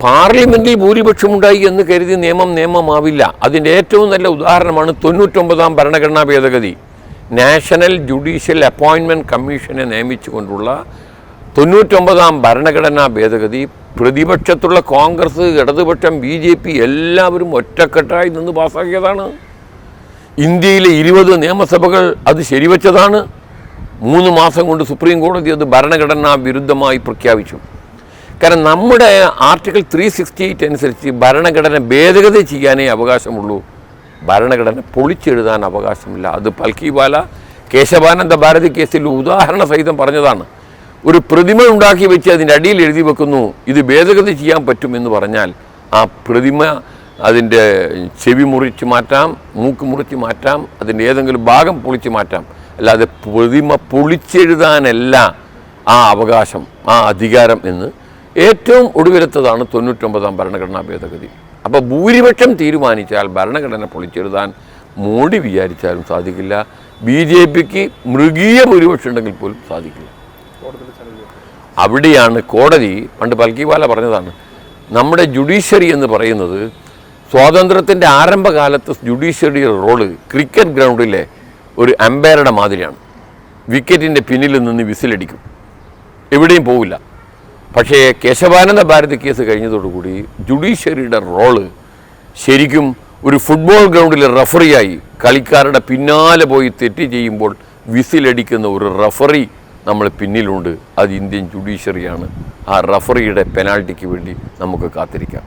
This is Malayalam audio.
പാർലമെൻറ്റിൽ ഭൂരിപക്ഷമുണ്ടായി എന്ന് കരുതി നിയമമാവില്ല. അതിൻ്റെ ഏറ്റവും നല്ല ഉദാഹരണമാണ് 99-ാം ഭരണഘടനാ ഭേദഗതി. നാഷണൽ ജുഡീഷ്യൽ അപ്പോയിൻമെൻറ്റ് കമ്മീഷനെ നിയമിച്ചുകൊണ്ടുള്ള 99-ാം ഭരണഘടനാ ഭേദഗതി പ്രതിപക്ഷത്തുള്ള കോൺഗ്രസ്, ഇടതുപക്ഷം, BJP എല്ലാവരും ഒറ്റക്കെട്ടായി നിന്ന് പാസ്സാക്കിയതാണ്. ഇന്ത്യയിലെ 20 നിയമസഭകൾ അത് ശരിവച്ചതാണ്. 3 മാസം കൊണ്ട് സുപ്രീം കോടതി അത് ഭരണഘടനാ വിരുദ്ധമായി പ്രഖ്യാപിച്ചു. കാരണം നമ്മുടെ ആർട്ടിക്കിൾ 368 അനുസരിച്ച് ഭരണഘടന ഭേദഗതി ചെയ്യാനേ അവകാശമുള്ളൂ, ഭരണഘടന പൊളിച്ചെഴുതാൻ അവകാശമില്ല. അത് പൽക്കിവാല കേശവാനന്ദ ഭാരതി കേസിൽ ഉദാഹരണ സഹിതം പറഞ്ഞതാണ്. ഒരു പ്രതിമ ഉണ്ടാക്കി വെച്ച് അതിൻ്റെ അടിയിൽ എഴുതി വെക്കുന്നു ഇത് ഭേദഗതി ചെയ്യാൻ പറ്റുമെന്ന് പറഞ്ഞാൽ ആ പ്രതിമ അതിൻ്റെ ചെവി മുറിച്ച് മാറ്റാം, മൂക്ക് മുറിച്ച് മാറ്റാം, അതിൻ്റെ ഏതെങ്കിലും ഭാഗം പൊളിച്ച് മാറ്റാം. അല്ലാതെ പ്രതിമ പൊളിച്ചെഴുതാനല്ല ആ അവകാശം, ആ അധികാരം എന്ന് ഏറ്റവും ഒടുവിലത്തതാണ് 99-ാം ഭരണഘടനാ ഭേദഗതി. അപ്പോൾ ഭൂരിപക്ഷം തീരുമാനിച്ചാൽ ഭരണഘടന പൊളിച്ചെഴുതാൻ മോഡി വിചാരിച്ചാലും സാധിക്കില്ല. BJPക്ക് മൃഗീയ ഭൂരിപക്ഷം ഉണ്ടെങ്കിൽ പോലും സാധിക്കില്ല. അവിടെയാണ് കോടതി, പണ്ട് പൽക്കിവാല പറഞ്ഞതാണ്, നമ്മുടെ ജുഡീഷ്യറി എന്ന് പറയുന്നത് സ്വാതന്ത്ര്യത്തിൻ്റെ ആരംഭകാലത്ത് ജുഡീഷ്യറി റോള് ക്രിക്കറ്റ് ഗ്രൗണ്ടിലെ ഒരു അമ്പയറുടെ മാതിരിയാണ്. വിക്കറ്റിൻ്റെ പിന്നിൽ നിന്ന് വിസിലടിക്കും, എവിടെയും പോവില്ല. പക്ഷേ കേശവാനന്ദ ഭാരതി കേസ് കഴിഞ്ഞതോടുകൂടി ജുഡീഷ്യറിയുടെ റോള് ശരിക്കും ഒരു ഫുട്ബോൾ ഗ്രൗണ്ടിലെ റഫറിയായി കളിക്കാരുടെ പിന്നാലെ പോയി തെറ്റ് ചെയ്യുമ്പോൾ വിസിലടിക്കുന്ന ഒരു റഫറി നമ്മൾ പിന്നിലുണ്ട്. അത് ഇന്ത്യൻ ജുഡീഷ്യറിയാണ്. ആ റഫറിയുടെ പെനാൽറ്റിക്ക് വേണ്ടി നമുക്ക് കാത്തിരിക്കാം.